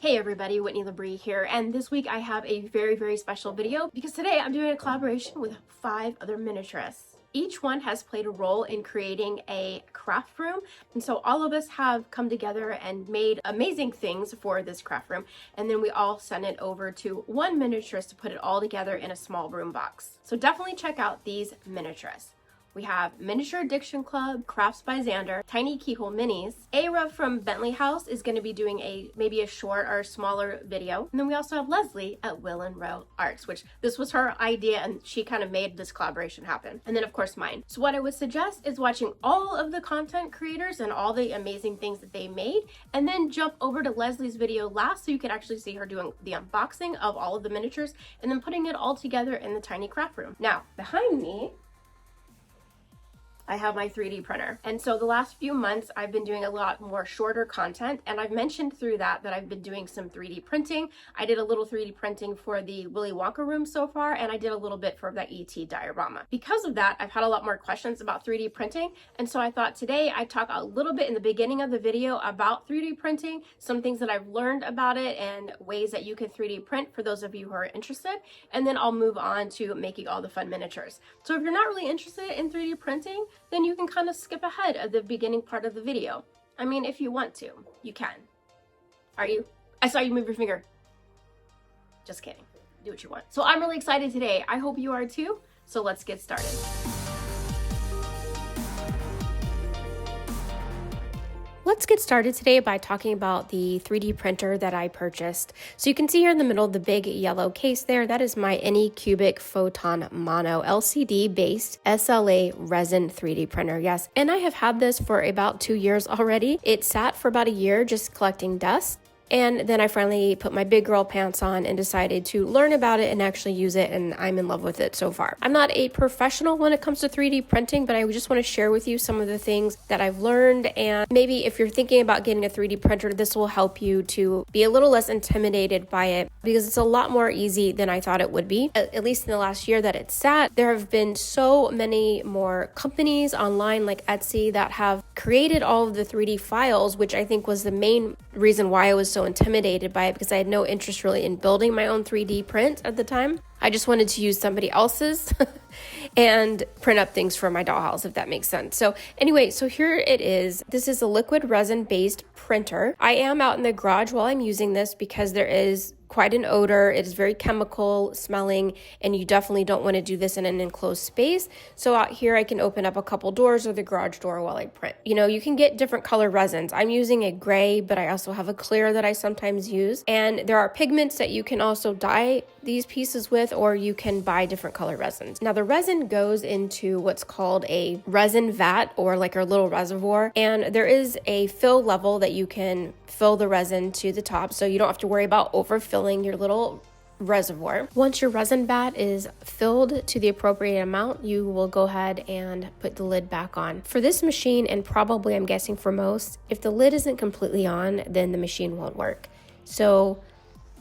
Hey everybody, Whitney LaBrie here, and this week I have a very special video because today I'm doing a collaboration with 5 other miniaturists. Each one has played a role in creating a craft room, and so all of us have come together and made amazing things for this craft room, and then we all sent it over to one miniaturist to put it all together in a small room box. So definitely check out these miniaturists. We have Miniadditionclub, Crafts by Xander, Tiny Keyhole Minis. Ara from Bentley House is going to be doing maybe a short or smaller video. And then we also have Leslie at Willinrow Arts, which this was her idea and she kind of made this collaboration happen. And then of course mine. So what I would suggest is watching all of the content creators and all the amazing things that they made, and then jump over to Leslie's video last so you can actually see her doing the unboxing of all of the miniatures and then putting it all together in the tiny craft room. Now, behind me, I have my 3D printer. And so the last few months I've been doing a lot more shorter content, and I've mentioned through that I've been doing some 3D printing. I did a little 3D printing for the Willy Wonka room so far, and I did a little bit for that ET diorama. Because of that, I've had a lot more questions about 3D printing, and so I thought today I'd talk a little bit in the beginning of the video about 3D printing, some things that I've learned about it and ways that you can 3D print for those of you who are interested, and then I'll move on to making all the fun miniatures. So if you're not really interested in 3D printing, then you can kind of skip ahead of the beginning part of the video. I mean, if you want to, you can. Are you? I saw you move your finger. Just kidding. Do what you want. So I'm really excited today. I hope you are too. So let's get started. Let's get started today by talking about the 3D printer that I purchased. So you can see here in the middle, the big yellow case there, that is my ANYCUBIC Photon Mono LCD based SLA resin 3D printer. Yes, and I have had this for about 2 years already. It sat for about a year just collecting dust. And then I finally put my big girl pants on and decided to learn about it and actually use it, and I'm in love with it so far. I'm not a professional when it comes to 3D printing, but I just want to share with you some of the things that I've learned, and maybe if you're thinking about getting a 3D printer, this will help you to be a little less intimidated by it because it's a lot more easy than I thought it would be. At least in the last year that it sat, there have been so many more companies online like Etsy that have created all of the 3D files, which I think was the main reason why I was so intimidated by it, because I had no interest really in building my own 3D print at the time. I just wanted to use somebody else's and print up things for my dollhouse, if that makes sense. So anyway, so here it is. This is a liquid resin based printer. I am out in the garage while I'm using this because there is quite an odor. It is very chemical smelling, and you definitely don't want to do this in an enclosed space. So out here I can open up a couple doors or the garage door while I print. You know, you can get different color resins. I'm using a gray, but I also have a clear that I sometimes use. And there are pigments that you can also dye these pieces with, or you can buy different color resins. Now the resin goes into what's called a resin vat, or like a little reservoir, and there is a fill level that you can fill the resin to the top, so you don't have to worry about overfilling your little reservoir. Once your resin vat is filled to the appropriate amount, you will go ahead and put the lid back on. For this machine, and probably I'm guessing for most, if the lid isn't completely on, then the machine won't work. So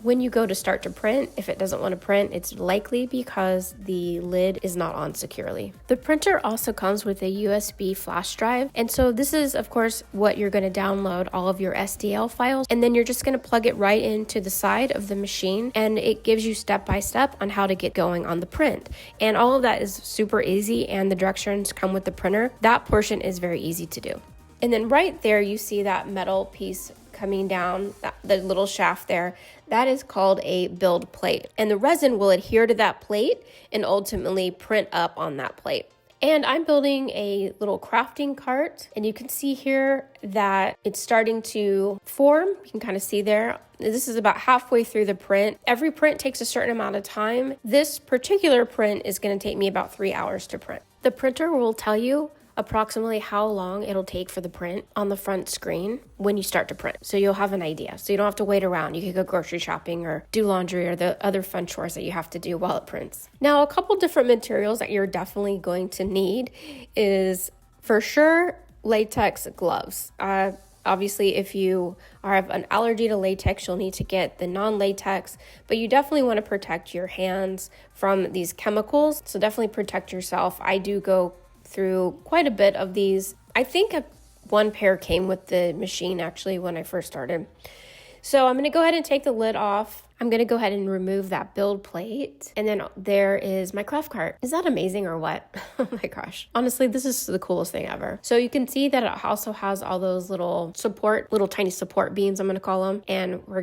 when you go to start to print, if it doesn't want to print, it's likely because the lid is not on securely. The printer also comes with a USB flash drive. And so this is, of course, what you're going to download all of your STL files. And then you're just going to plug it right into the side of the machine. And it gives you step by step on how to get going on the print. And all of that is super easy. And the directions come with the printer. That portion is very easy to do. And then right there, you see that metal piece coming down, the little shaft there. That is called a build plate. And the resin will adhere to that plate and ultimately print up on that plate. And I'm building a little crafting cart, and you can see here that it's starting to form. You can kind of see there. This is about halfway through the print. Every print takes a certain amount of time. This particular print is going to take me about 3 hours to print. The printer will tell you approximately how long it'll take for the print on the front screen when you start to print. So you'll have an idea. So you don't have to wait around. You can go grocery shopping or do laundry or the other fun chores that you have to do while it prints. Now, a couple different materials that you're definitely going to need is for sure latex gloves. Obviously, if you have an allergy to latex, you'll need to get the non-latex, but you definitely want to protect your hands from these chemicals. So definitely protect yourself. I do go through quite a bit of these. I think one pair came with the machine actually when I first started. So I'm gonna go ahead and take the lid off. I'm gonna go ahead and remove that build plate. And then there is my craft cart. Is that amazing or what? Oh my gosh. Honestly, this is the coolest thing ever. So you can see that it also has all those little tiny support beams, I'm gonna call them. And we're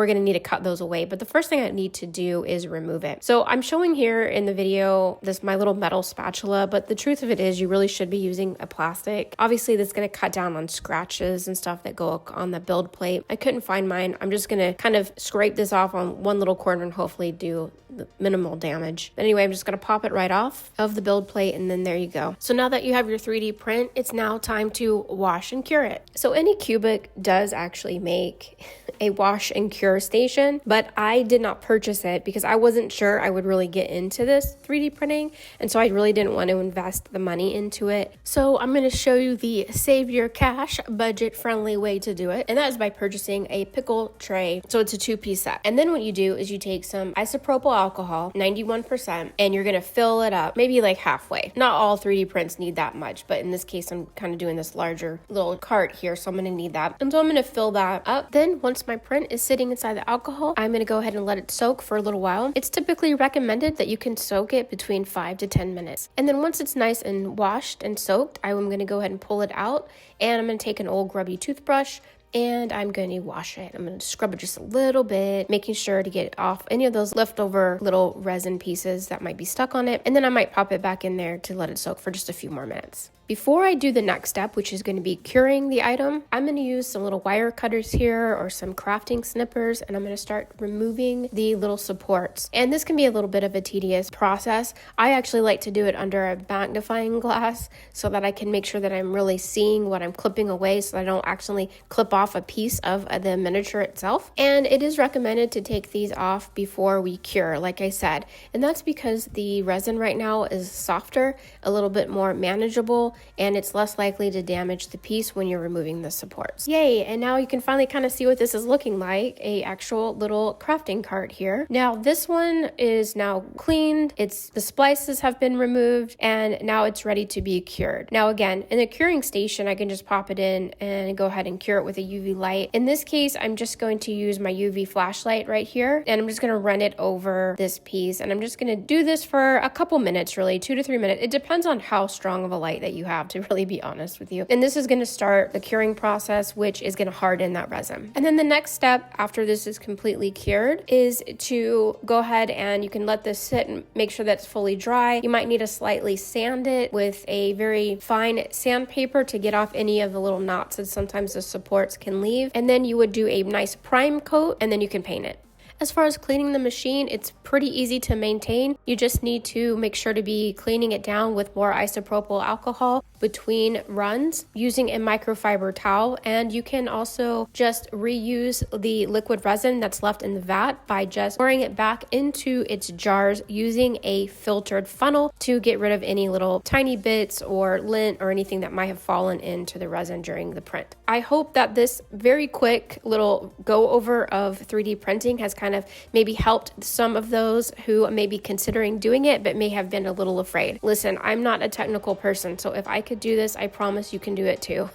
gonna need to cut those away. But the first thing I need to do is remove it. So I'm showing here in the video, my little metal spatula, but the truth of it is you really should be using a plastic. Obviously, that's gonna cut down on scratches and stuff that go on the build plate. I couldn't find mine. I'm just gonna kind of scrape this off on one little corner and hopefully do the minimal damage. But anyway, I'm just going to pop it right off of the build plate, and then there you go. So now that you have your 3D print, it's now time to wash and cure it. So ANYCUBIC does actually make a wash and cure station, but I did not purchase it because I wasn't sure I would really get into this 3D printing, and so I really didn't want to invest the money into it. So I'm going to show you the save your cash, budget friendly way to do it, and that is by purchasing a pickle tray. So it's a 2-piece set. And then what you do is you take some isopropyl alcohol, 91%, and you're going to fill it up maybe like halfway. Not all 3D prints need that much, but in this case I'm kind of doing this larger little cart here, so I'm going to need that. And so I'm going to fill that up. Then once my print is sitting inside the alcohol, I'm going to go ahead and let it soak for a little while. It's typically recommended that you can soak it between 5 to 10 minutes. And then once it's nice and washed and soaked, I'm going to go ahead and pull it out, and I'm going to take an old grubby toothbrush, and I'm going to wash it. I'm going to scrub it just a little bit, making sure to get off any of those leftover little resin pieces that might be stuck on it. And then I might pop it back in there to let it soak for just a few more minutes. Before I do the next step, which is going to be curing the item, I'm going to use some little wire cutters here or some crafting snippers, and I'm going to start removing the little supports. And this can be a little bit of a tedious process. I actually like to do it under a magnifying glass so that I can make sure that I'm really seeing what I'm clipping away so that I don't accidentally clip off a piece of the miniature itself. And it is recommended to take these off before we cure, like I said. And that's because the resin right now is softer, a little bit more manageable, and it's less likely to damage the piece when you're removing the supports. Yay, and now you can finally kind of see what this is looking like, a actual little crafting cart here. Now this one is now cleaned, the splices have been removed, and now it's ready to be cured. Now again, in the curing station, I can just pop it in and go ahead and cure it with a UV light. In this case, I'm just going to use my UV flashlight right here, and I'm just going to run it over this piece, and I'm just going to do this for a couple minutes, really, 2 to 3 minutes. It depends on how strong of a light that you have, to really be honest with you. And this is going to start the curing process, which is going to harden that resin. And then the next step after this is completely cured is to go ahead and you can let this sit and make sure that's fully dry. You might need to slightly sand it with a very fine sandpaper to get off any of the little knots that sometimes the supports can leave. And then you would do a nice prime coat, and then you can paint it. As far as cleaning the machine, it's pretty easy to maintain. You just need to make sure to be cleaning it down with more isopropyl alcohol between runs using a microfiber towel. And you can also just reuse the liquid resin that's left in the vat by just pouring it back into its jars using a filtered funnel to get rid of any little tiny bits or lint or anything that might have fallen into the resin during the print. I hope that this very quick little go over of 3D printing has kind of maybe helped some of those who may be considering doing it but may have been a little afraid. Listen, I'm not a technical person, so if I could do this, I promise you can do it too.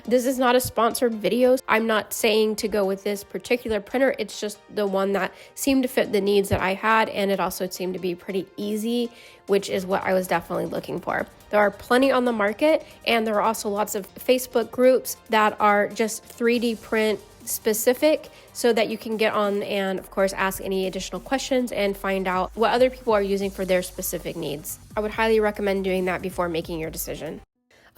This is not a sponsored video. I'm not saying to go with this particular printer. It's just the one that seemed to fit the needs that I had, and it also seemed to be pretty easy, which is what I was definitely looking for. There are plenty on the market, and there are also lots of Facebook groups that are just 3D print specific so that you can get on and of course ask any additional questions and find out what other people are using for their specific needs. I would highly recommend doing that before making your decision.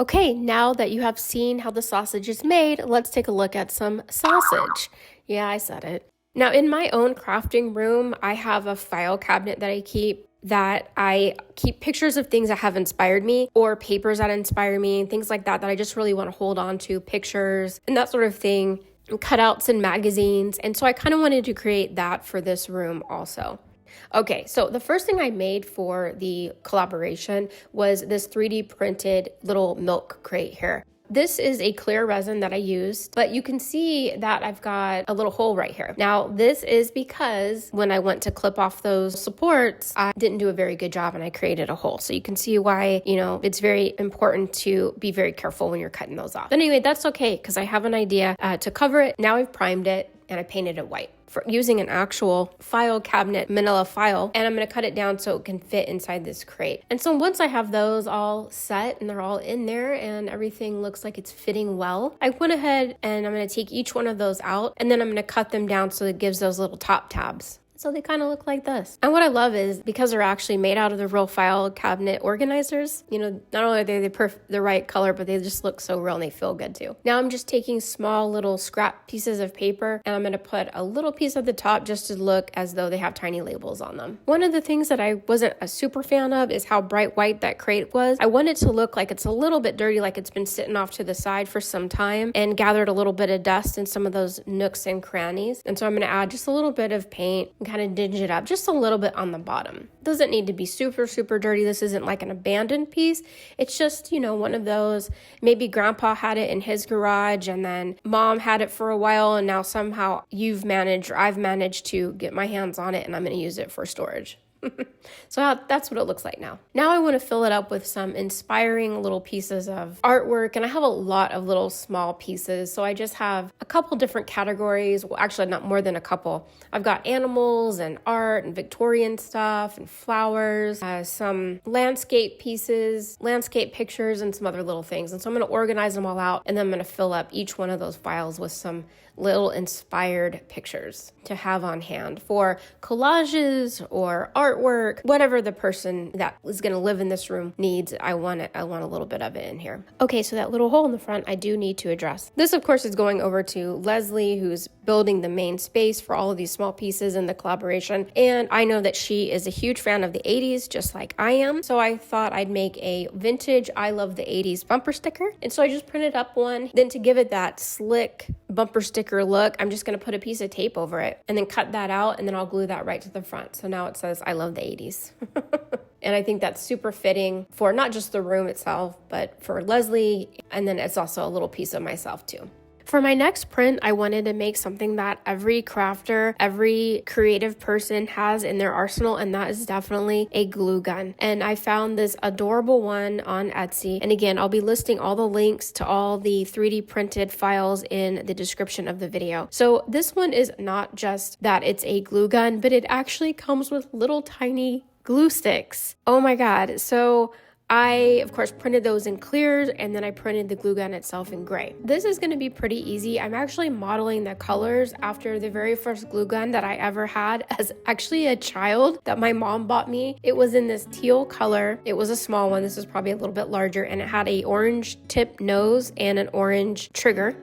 Okay, now that you have seen how the sausage is made, let's take a look at some sausage. Yeah, I said it. Now in my own crafting room, I have a file cabinet that I keep pictures of things that have inspired me or papers that inspire me and things like that I just really want to hold on to, pictures and that sort of thing, cutouts and magazines. And so I kind of wanted to create that for this room also. Okay, so the first thing I made for the collaboration was this 3D printed little milk crate here. This is a clear resin that I used, but you can see that I've got a little hole right here. Now, this is because when I went to clip off those supports, I didn't do a very good job and I created a hole. So you can see why, it's very important to be very careful when you're cutting those off. But anyway, that's okay because I have an idea to cover it. Now I've primed it. and I painted it white for using an actual file cabinet manila file, and I'm going to cut it down so it can fit inside this crate. And so once I have those all set and they're all in there and everything looks like it's fitting well, I went ahead and I'm going to take each one of those out, and then I'm going to cut them down so it gives those little top tabs. So they kind of look like this. And what I love is because they're actually made out of the real file cabinet organizers, you know, not only are they the right color, but they just look so real and they feel good too. Now I'm just taking small little scrap pieces of paper and I'm going to put a little piece at the top just to look as though they have tiny labels on them. One of the things that I wasn't a super fan of is how bright white that crate was. I want it to look like it's a little bit dirty, like it's been sitting off to the side for some time and gathered a little bit of dust in some of those nooks and crannies. And so I'm going to add just a little bit of paint, kind of dinge it up just a little bit on the bottom. Doesn't need to be super dirty. This isn't like an abandoned piece. It's just, you know, one of those, maybe grandpa had it in his garage and then mom had it for a while and now somehow I've managed to get my hands on it and I'm going to use it for storage. So that's what it looks like now. Now I want to fill it up with some inspiring little pieces of artwork, and I have a lot of little small pieces. So I just have a couple different categories. Well, actually not more than a couple. I've got animals and art and Victorian stuff and flowers, some landscape pieces, landscape pictures, and some other little things. And so I'm going to organize them all out, and then I'm going to fill up each one of those files with some little inspired pictures to have on hand for collages or artwork, whatever the person that is going to live in this room needs. I want a little bit of it in here. Okay, so that little hole in the front, I do need to address. This, of course, is going over to Leslie, who's building the main space for all of these small pieces in the collaboration. And I know that she is a huge fan of the 80s, just like I am. So I thought I'd make a vintage I love the 80s bumper sticker. And so I just printed up one. Then to give it that slick bumper sticker look, I'm just going to put a piece of tape over it and then cut that out, and then I'll glue that right to the front. So now it says I love the 80s. And I think that's super fitting for not just the room itself, but for Leslie. And then it's also a little piece of myself too. For my next print, I wanted to make something that every crafter, every creative person has in their arsenal, and that is definitely a glue gun. And I found this adorable one on Etsy. And again, I'll be listing all the links to all the 3D printed files in the description of the video. So this one is not just that it's a glue gun, but it actually comes with little tiny glue sticks. Oh my God. So I, of course, printed those in clear, and then I printed the glue gun itself in gray. This is going to be pretty easy. I'm actually modeling the colors after the very first glue gun that I ever had as actually a child that my mom bought me. It was in this teal color. It was a small one. This is probably a little bit larger, and it had a orange tip nose and an orange trigger.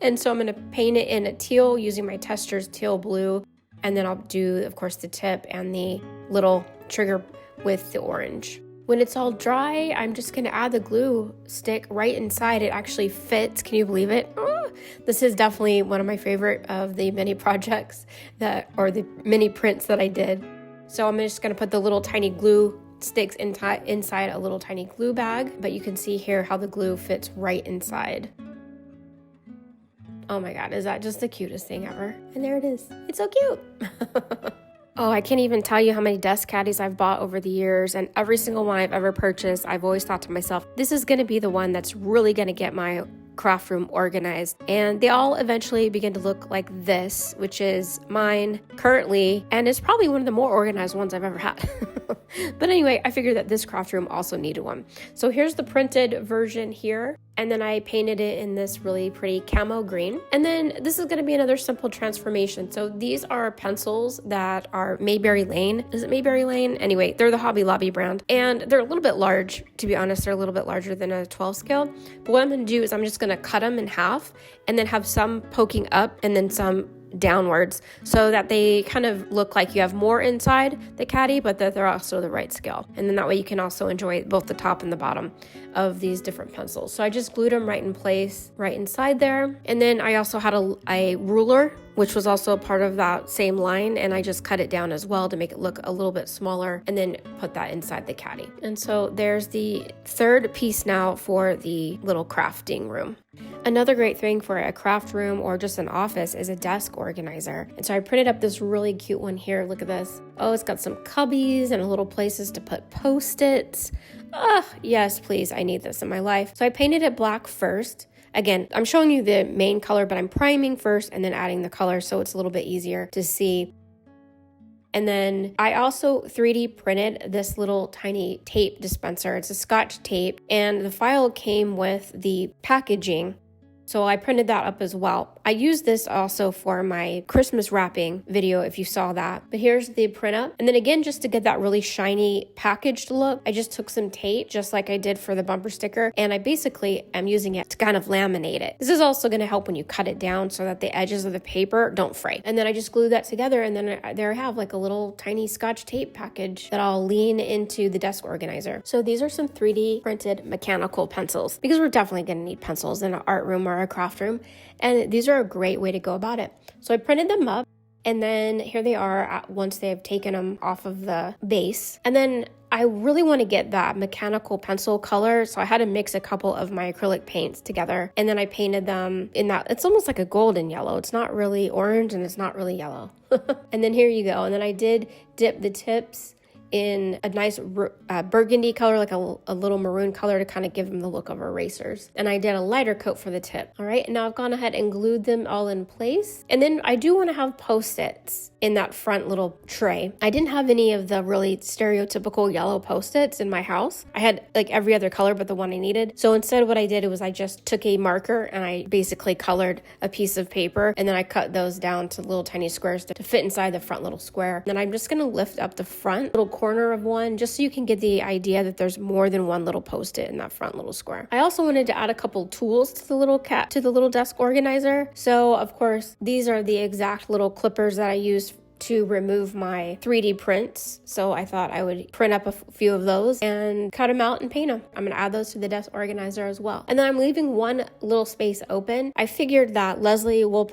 And so I'm going to paint it in a teal using my Tester's teal blue, and then I'll do, of course, the tip and the little trigger with the orange. When it's all dry, I'm just going to add the glue stick right inside. It actually fits. Can you believe it? Oh, this is definitely one of my favorite of the mini projects or the mini prints that I did. So I'm just going to put the little tiny glue sticks inside a little tiny glue bag. But you can see here how the glue fits right inside. Oh my God, is that just the cutest thing ever? And there it is. It's so cute. Oh, I can't even tell you how many desk caddies I've bought over the years, and every single one I've ever purchased, I've always thought to myself, this is going to be the one that's really going to get my craft room organized. And they all eventually begin to look like this, which is mine currently, and it's probably one of the more organized ones I've ever had. But anyway, I figured that this craft room also needed one. So here's the printed version here. And then I painted it in this really pretty camo green. And then this is going to be another simple transformation. So these are pencils that are Mayberry Lane. Is it Mayberry Lane? Anyway, they're the Hobby Lobby brand. And they're a little bit large, to be honest. They're a little bit larger than a 12 scale. But what I'm going to do is I'm just going to cut them in half and then have some poking up and then some downwards so that they kind of look like you have more inside the caddy, but that they're also the right scale. And then that way you can also enjoy both the top and the bottom of these different pencils. So I just glued them right in place, right inside there. And then I also had a ruler, which was also a part of that same line. And I just cut it down as well to make it look a little bit smaller and then put that inside the caddy. And so there's the third piece now for the little crafting room. Another great thing for a craft room or just an office is a desk organizer. And so I printed up this really cute one here. Look at this. Oh, it's got some cubbies and little places to put Post-its. Yes, please. I need this in my life. So I painted it black first. Again, I'm showing you the main color, but I'm priming first and then adding the color so it's a little bit easier to see. And then I also 3D printed this little tiny tape dispenser. It's a Scotch tape, and the file came with the packaging. So I printed that up as well. I used this also for my Christmas wrapping video if you saw that. But here's the print up. And then again, just to get that really shiny packaged look, I just took some tape, just like I did for the bumper sticker, and I basically am using it to kind of laminate it. This is also going to help when you cut it down so that the edges of the paper don't fray. And then I just glue that together, and then there I have like a little tiny Scotch tape package that I'll lean into the desk organizer. So these are some 3D printed mechanical pencils, because we're definitely going to need pencils in an art room or a craft room, and these are a great way to go about it. So I printed them up, and then here they are once they've taken them off of the base. And then I really want to get that mechanical pencil color, so I had to mix a couple of my acrylic paints together, and then I painted them in that, it's almost like a golden yellow. It's not really orange and it's not really yellow. And then here you go. And then I did dip the tips in a nice burgundy color, like a little maroon color, to kind of give them the look of erasers. And I did a lighter coat for the tip. All right, and now I've gone ahead and glued them all in place. And then I do want to have Post-its in that front little tray. I didn't have any of the really stereotypical yellow Post-its in my house. I had like every other color but the one I needed. So instead what I did was I just took a marker and I basically colored a piece of paper, and then I cut those down to little tiny squares to fit inside the front little square. And then I'm just going to lift up the front little corner of one, just so you can get the idea that there's more than one little Post-it in that front little square. I also wanted to add a couple tools to the little desk organizer. So of course, these are the exact little clippers that I used to remove my 3D prints. So I thought I would print up a few of those and cut them out and paint them. I'm gonna add those to the desk organizer as well. And then I'm leaving one little space open. I figured that Leslie will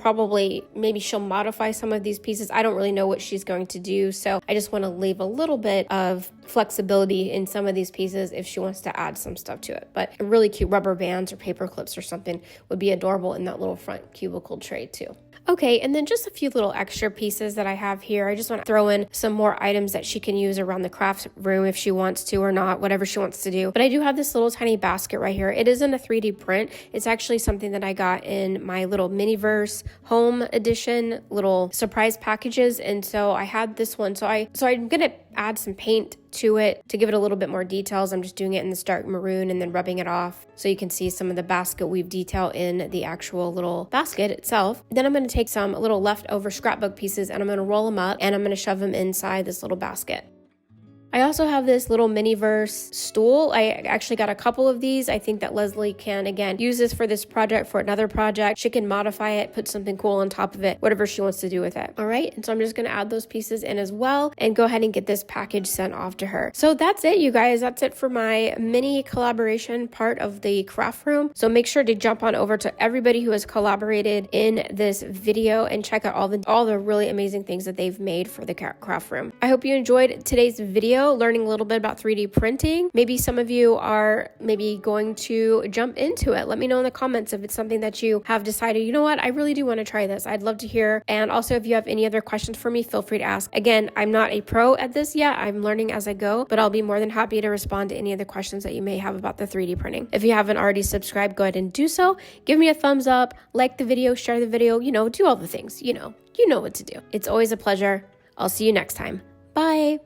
maybe she'll modify some of these pieces. I don't really know what she's going to do. So I just wanna leave a little bit of flexibility in some of these pieces if she wants to add some stuff to it. But really cute rubber bands or paper clips or something would be adorable in that little front cubicle tray too. Okay, and then just a few little extra pieces that I have here. I just want to throw in some more items that she can use around the craft room if she wants to or not, whatever she wants to do. But I do have this little tiny basket right here. It isn't a 3D print. It's actually something that I got in my little Miniverse home edition little surprise packages. And so I had this one. So I'm going to add some paint to it to give it a little bit more details. I'm just doing it in this dark maroon and then rubbing it off so you can see some of the basket weave detail in the actual little basket itself. Then I'm going to take some little leftover scrapbook pieces and I'm going to roll them up and I'm going to shove them inside this little basket. I also have this little Miniverse stool. I actually got a couple of these. I think that Leslie can, again, use this for this project, for another project. She can modify it, put something cool on top of it, whatever she wants to do with it. All right, and so I'm just gonna add those pieces in as well and go ahead and get this package sent off to her. So that's it, you guys. That's it for my mini collaboration part of the craft room. So make sure to jump on over to everybody who has collaborated in this video and check out all the really amazing things that they've made for the craft room. I hope you enjoyed today's video, learning a little bit about 3D printing. Maybe some of you are going to jump into it. Let me know in the comments if it's something that you have decided, you know what, I really do want to try this. I'd love to hear. And also, if you have any other questions for me, feel free to ask. Again, I'm not a pro at this yet. I'm learning as I go, but I'll be more than happy to respond to any of the questions that you may have about the 3D printing. If you haven't already subscribed, go ahead and do so. Give me a thumbs up, like the video, share the video, do all the things, you know what to do. It's always a pleasure. I'll see you next time. Bye.